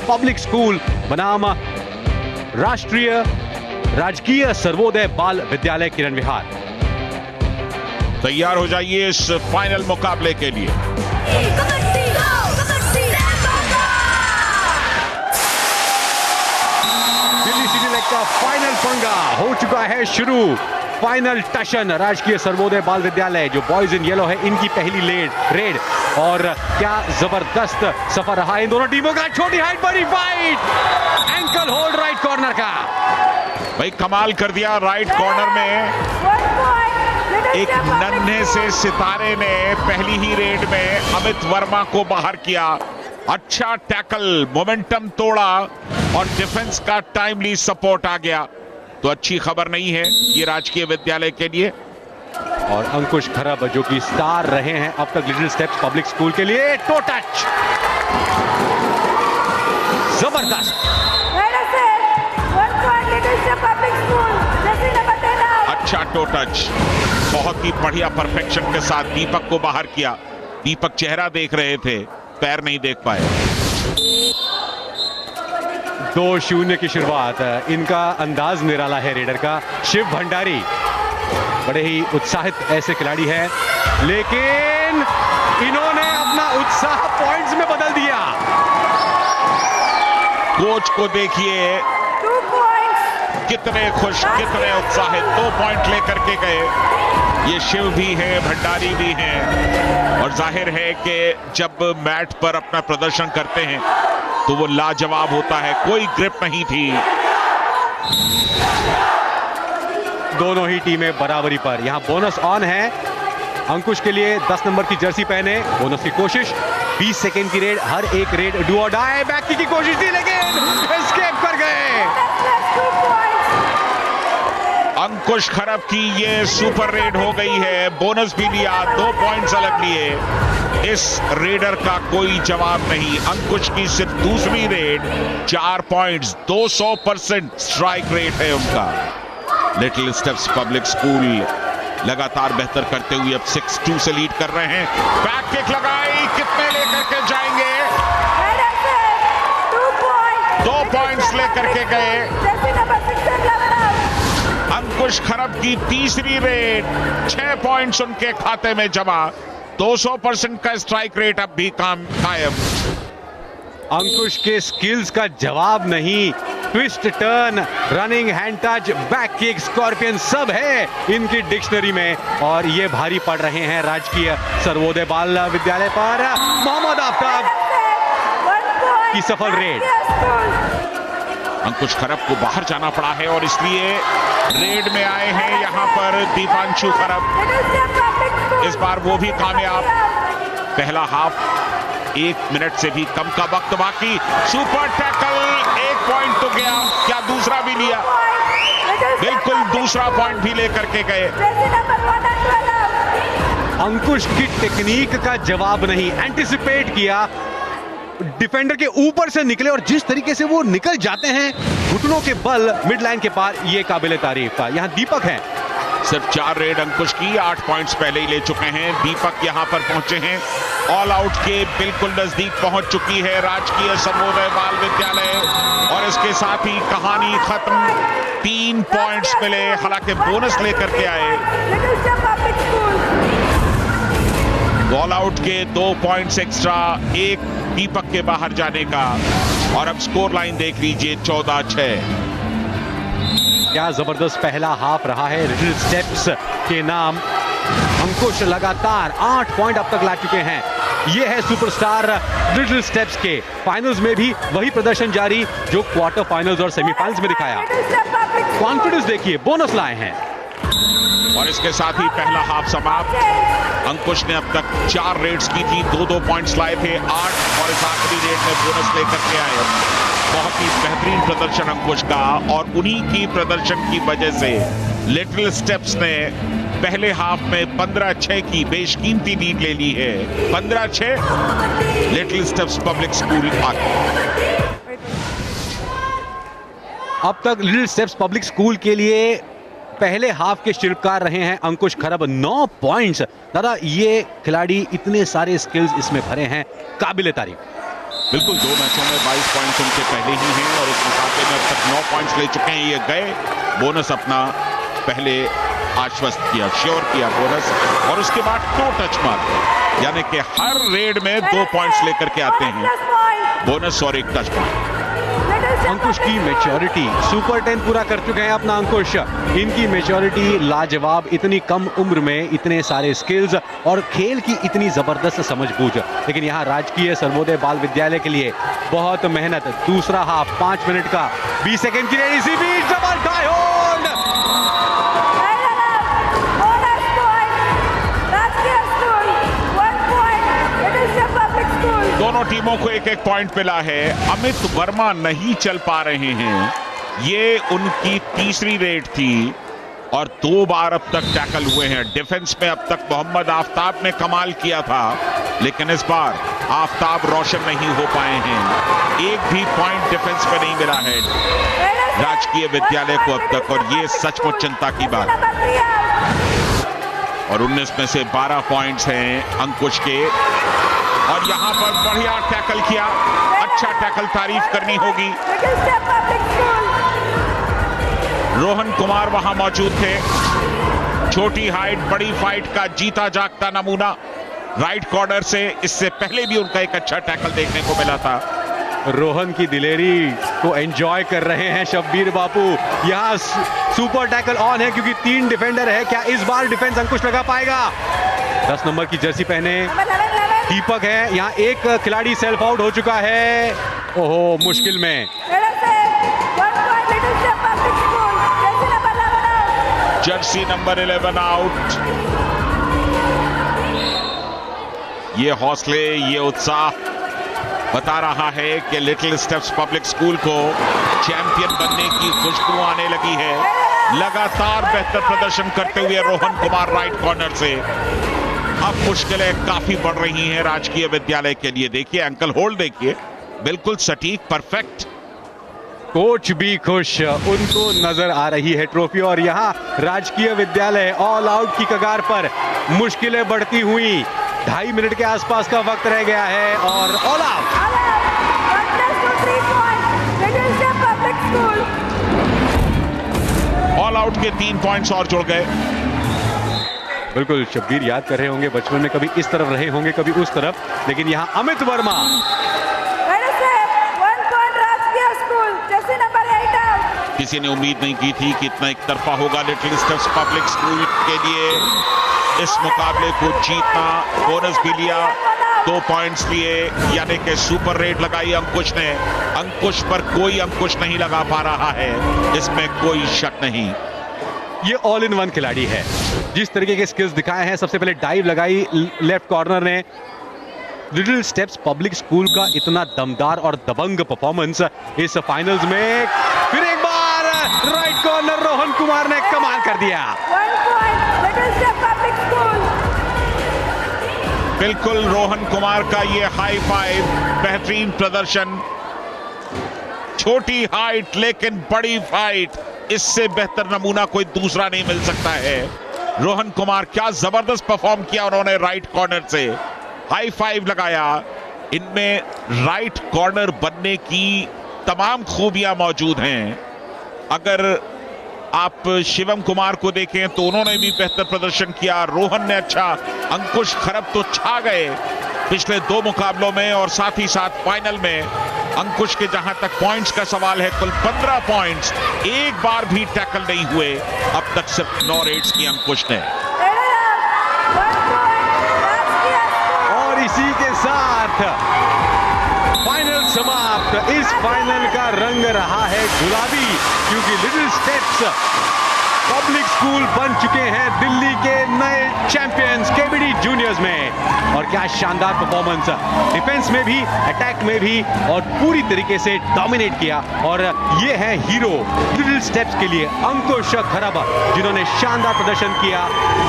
Public school बनाम राजकीय सर्वोदय बाल विद्यालय किरण विहार। तैयार हो जाइए इस फाइनल मुकाबले के लिए। दिल्ली सिटी लीग का फाइनल पंगा हो चुका है शुरू। फाइनल टशन राजकीय सर्वोदय बाल विद्यालय जो बॉयज इन येलो है, इनकी पहली रेड और क्या जबरदस्त सफर रहा इन दोनों टीमों का। छोटी हाइट बड़ी fight, ankle hold right corner का। भाई कमाल कर दिया राइट कॉर्नर में। एक नन्हे से सितारे ने पहली ही रेड में अमित वर्मा को बाहर किया। अच्छा टैकल, मोमेंटम तोड़ा और डिफेंस का टाइमली सपोर्ट आ गया। तो अच्छी खबर नहीं है ये राजकीय विद्यालय के लिए। और अंकुश खरब जो कि स्टार रहे हैं अब तक लिटिल स्टेप्स पब्लिक स्कूल के लिए। टो टच जबरदस्त, अच्छा टो टच, बहुत ही बढ़िया परफेक्शन के साथ दीपक को बाहर किया। दीपक चेहरा देख रहे थे, पैर नहीं देख पाए। 2-0 की शुरुआत। इनका अंदाज निराला है रेडर का। शिव भंडारी बड़े ही उत्साहित ऐसे खिलाड़ी हैं, लेकिन इन्होंने अपना उत्साह पॉइंट्स में बदल दिया। कोच को देखिए कितने खुश, कितने उत्साहित। 2 पॉइंट लेकर के गए। ये शिव भी है, भंडारी भी हैं और जाहिर है कि जब मैट पर अपना प्रदर्शन करते हैं तो वो लाजवाब होता है। कोई ग्रिप नहीं थी। दोनों ही टीमें बराबरी पर। यहां बोनस ऑन है अंकुश के लिए। 10 नंबर की जर्सी पहने बोनस की कोशिश। 20 सेकेंड की रेड, हर एक रेड डू और डाई। बैक की कोशिश थी लेकिन एस्केप कर गए। अंकुश खरब की ये सुपर रेड हो गई है। बोनस भी लिया, 2 पॉइंट्स अलग लिए। इस रेडर का कोई जवाब नहीं। अंकुश की सिर्फ दूसरी रेड, 4 पॉइंट्स, 200% स्ट्राइक रेट है उनका। लिटिल स्टेप्स पब्लिक स्कूल लगातार बेहतर करते हुए अब 6-2 से लीड कर रहे हैं। बैक किक लगाई, कितने लेकर के जाएंगे? 2 पॉइंट्स लेकर के गए। अंकुश खरब की तीसरी रेड, 6 पॉइंट्स उनके खाते में जमा। 200% का स्ट्राइक रेट अब भी कायम। अंकुश के स्किल्स का जवाब नहीं। Twist, turn, running, hand touch, back kick, scorpion सब है इनकी डिक्शनरी में। और ये भारी पड़ रहे हैं राजकीय सर्वोदय बाल विद्यालय पर। मोहम्मद आफ्ताब की सफल रेड। अंकुश खरब को बाहर जाना पड़ा है और इसलिए रेड में आए हैं यहां पर दीपांशु खरब। इस बार वो भी कामयाब। पहला हाफ 1 मिनट से भी कम का वक्त बाकी। सुपर टैकल, 1 पॉइंट तो गया। क्या दूसरा भी लिया? बिल्कुल दूसरा पॉइंट भी लेकर के गए। अंकुश की टेक्निक का जवाब नहीं। एंटिसिपेट किया, डिफेंडर के ऊपर से निकले और जिस तरीके से वो निकल जाते हैं घुटनों के बल मिड लाइन के पार, ये काबिले तारीफ था। यहां दीपक है। सिर्फ 4 रेड अंकुश की, 8 पॉइंट्स पहले ही ले चुके हैं। दीपक यहां पर पहुंचे हैं। ऑल आउट के बिल्कुल नजदीक पहुंच चुकी है राजकीय सर्वोदय बाल विद्यालय और इसके साथ ही कहानी खत्म। 3 पॉइंट्स मिले, हालांकि बोनस लेकर के आए। ऑल आउट के 2 पॉइंट्स एक्स्ट्रा, 1 दीपक के बाहर जाने का। और अब स्कोर लाइन देख लीजिए, 14-6। क्या जबरदस्त पहला हाफ रहा है लिटिल स्टेप्स के नाम। अंकुश लगातार 8 पॉइंट अब तक ला चुके हैं। ये है सुपरस्टार लिटिल स्टेप्स के। फाइनल्स में भी वही प्रदर्शन जारी जो क्वार्टर फाइनल्स और सेमीफाइनल्स में दिखाया। कॉन्फिडेंस देखिए, बोनस लाए हैं। और इसके साथ ही पहला हाफ समाप्त। अंकुश ने अब तक 4 रेड्स की थी, 2-2 पॉइंट्स लाए थे, 8 और इस आखिरी रेड में बोनस लेकर के आए। बहुत ही बेहतरीन प्रदर्शन अंकुश का और उन्हीं की प्रदर्शन की वजह से लिटिल स्टेप्स ने पहले हाफ में 15-6 की बेशकीमती लीड ले ली है। 15-6 लिटिल स्टेप्स पब्लिक स्कूल आगे। अब तक लिटिल स्टेप्स पब्लिक स्कूल के लिए पहले हाफ के शिल्पकार रहे हैं अंकुश खरब। 9 पॉइंट्स। दादा, ये खिलाड़ी इतने सारे स्किल्स इसमें भरे हैं, काबिले तारीफ। बिल्कुल 2 मैचों में 22 पॉइंट्स उनके पहले ही हैं और इस मुकाबले में अब तक 9 पॉइंट्स ले चुके हैं। ये गए बोनस अपना पहले आश्वस्त किया, श्योर किया बोनस, और उसके बाद 2 टच मार, यानी कि हर रेड में 2 पॉइंट्स लेकर के आते हैं, बोनस और 1 टच मार। अंकुश की मैच्योरिटी, सुपर 10 पूरा कर चुके हैं अपना अंकुश। इनकी मैच्योरिटी लाजवाब, इतनी कम उम्र में इतने सारे स्किल्स और खेल की इतनी जबरदस्त समझबूझ। लेकिन यहाँ राजकीय सर्वोदय बाल विद्यालय के लिए बहुत मेहनत। दूसरा हाफ 5 मिनट का 20 सेकंड की रेडी, इसी बीच डबल टाई होल्ड। दोनों टीमों को 1-1 पॉइंट मिला है। अमित वर्मा नहीं चल पा रहे हैं, ये उनकी तीसरी रेड थी और 2 बार अब तक टैकल हुए हैं। डिफेंस में अब तक मोहम्मद आफ्ताब ने कमाल किया था, लेकिन इस बार आफ्ताब रोशन नहीं हो पाए हैं। एक भी पॉइंट डिफेंस में नहीं मिला है राजकीय विद्यालय को अब तक, और ये सचमुच चिंता की बात। और 19 में से 12 पॉइंट्स हैं अंकुश के, और यहां पर बढ़िया टैकल किया, अच्छा टैकल, तारीफ करनी होगी। रोहन कुमार वहां मौजूद थे, छोटी हाइट बड़ी फाइट का जीता जागता नमूना, राइट कॉर्नर से। इससे पहले भी उनका एक अच्छा टैकल देखने को मिला था। रोहन की दिलेरी को एंजॉय कर रहे हैं शब्बीर बापू। यहाँ सुपर टैकल ऑन है क्योंकि 3 डिफेंडर है। क्या इस बार डिफेंस अंकुश लगा पाएगा? 10 नंबर की जर्सी पहने दीपक है, यहाँ एक खिलाड़ी सेल्फ आउट हो चुका है। ओहो, मुश्किल में। Jersey number 11 out. ये हौसले, ये उत्साह बता रहा है कि लिटिल स्टेप्स पब्लिक स्कूल को चैंपियन बनने की खुशबू आने लगी है। लगातार बेहतर प्रदर्शन करते हुए रोहन कुमार राइट कॉर्नर से, अब मुश्किलें काफी बढ़ रही हैं राजकीय विद्यालय के लिए। देखिए अंकल होल्ड, देखिए बिल्कुल सटीक, परफेक्ट। कोच भी खुश, उनको नजर आ रही है ट्रॉफी। और यहाँ राजकीय विद्यालय ऑल आउट की कगार पर, मुश्किलें बढ़ती हुई। 2.5 मिनट के आसपास का वक्त रह गया है और ऑल आउट। ऑल आउट के 3 पॉइंट्स और जुड़ गए। बिल्कुल, शब्बीर याद कर रहे होंगे बचपन में कभी इस तरफ रहे होंगे कभी उस तरफ, लेकिन यहाँ अमित वर्मा। किसी ने उम्मीद नहीं की थी कि इतना एक तरफा होगा लिटिल स्टेप्स पब्लिक स्कूल के लिए। इस मुकाबले को जीतना, बोनस भी लिया, 2 पॉइंट्स लिए, यानी कि सुपर रेड लगाई अंकुश ने। अंकुश पर कोई अंकुश नहीं लगा पा रहा है, इसमें कोई शक नहीं। ये ऑल इन वन खिलाड़ी है, जिस तरीके के स्किल्स दिखाए हैं। सबसे पहले डाइव लगाई लेफ्ट कॉर्नर ने। लिटिल स्टेप्स पब्लिक स्कूल का इतना दमदार और दबंग परफॉर्मेंस इस फाइनल्स में। फिर एक बार राइट कॉर्नर रोहन कुमार ने कमाल कर दिया। बिल्कुल रोहन कुमार का ये हाई फाइव, बेहतरीन प्रदर्शन। छोटी हाइट लेकिन बड़ी फाइट, इससे बेहतर नमूना कोई दूसरा नहीं मिल सकता है। रोहन कुमार क्या जबरदस्त परफॉर्म किया उन्होंने, राइट कॉर्नर से हाई फाइव लगाया। इनमें राइट कॉर्नर बनने की तमाम खूबियां मौजूद हैं। अगर आप शिवम कुमार को देखें तो उन्होंने भी बेहतर प्रदर्शन किया, रोहन ने अच्छा, अंकुश खरब तो छा गए पिछले 2 मुकाबलों में, और साथ ही साथ फाइनल में अंकुश के जहां तक पॉइंट्स का सवाल है, कुल 15 पॉइंट्स, एक बार भी टैकल नहीं हुए अब तक, सिर्फ 9 रेड्स की अंकुश ने। और इसी के साथ फाइनल समाप्त। इस फाइनल का रंग रहा है गुलाबी, क्योंकि लिटिल स्टेप्स पब्लिक स्कूल बन चुके हैं दिल्ली के नए चैंपियंस केबीडी जूनियर्स में। और क्या शानदार परफॉर्मेंस, डिफेंस में भी, अटैक में भी, और पूरी तरीके से डोमिनेट किया। और ये है हीरो लिटिल स्टेप्स के लिए अंकुश खरब, जिन्होंने शानदार प्रदर्शन किया,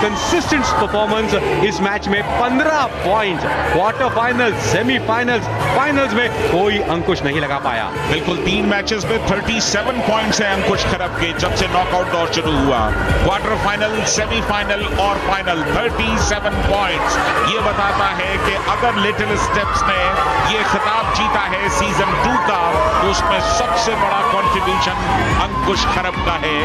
कंसिस्टेंट परफॉर्मेंस। इस मैच में 15 point, quarter final, semifinals, finals में कोई अंकुश नहीं लगा पाया। बिल्कुल 3 मैचेस में 37 पॉइंट्स हैं अंकुश खरब के, जब से नॉकआउट दौर शुरू हुआ। क्वार्टर फाइनल, सेमीफाइनल और फाइनल 37 पॉइंट्स। ये बताता है कि अगर लिटिल स्टेप्स ने ये खिताब जीता है सीजन 2 का, तो उसमें सबसे बड़ा कंट्रीब्यूशन अंकुश खरब का है।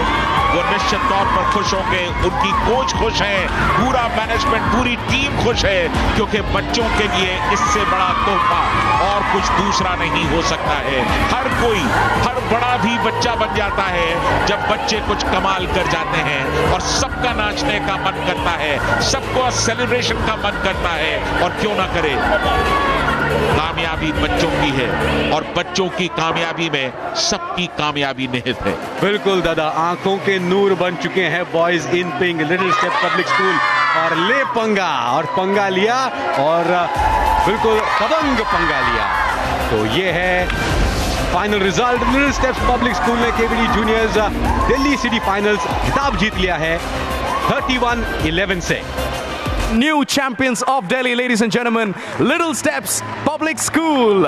वो निश्चित तौर पर खुश होंगे, उनकी कोच खुश है, पूरा मैनेजमेंट, पूरी टीम खुश है, क्योंकि बच्चों के लिए इससे बड़ा तोहफा और कुछ दूसरा नहीं हो सकता है। हर कोई, हर बड़ा भी बच्चा बन जाता है जब बच्चे कुछ कमाल कर जाते हैं, और सबका नाचने का मन करता है, सबको सेलिब्रेशन का मन करता है, और क्यों ना करे। कामयाबी बच्चों की है, और बच्चों की कामयाबी में सबकी कामयाबी निहित है। बिल्कुल दादा, आंखों के नूर बन चुके हैं boys in pink little step public school, और ले पंगा, और पंगा लिया, और बिल्कुल दबंग पंगा लिया। तो ये है final result. Little steps public school ने केवीडी जूनियर्स दिल्ली सिटी फाइनल्स खिताब जीत लिया है 31-11 से। New champions of Delhi, ladies and gentlemen, Little Steps Public School.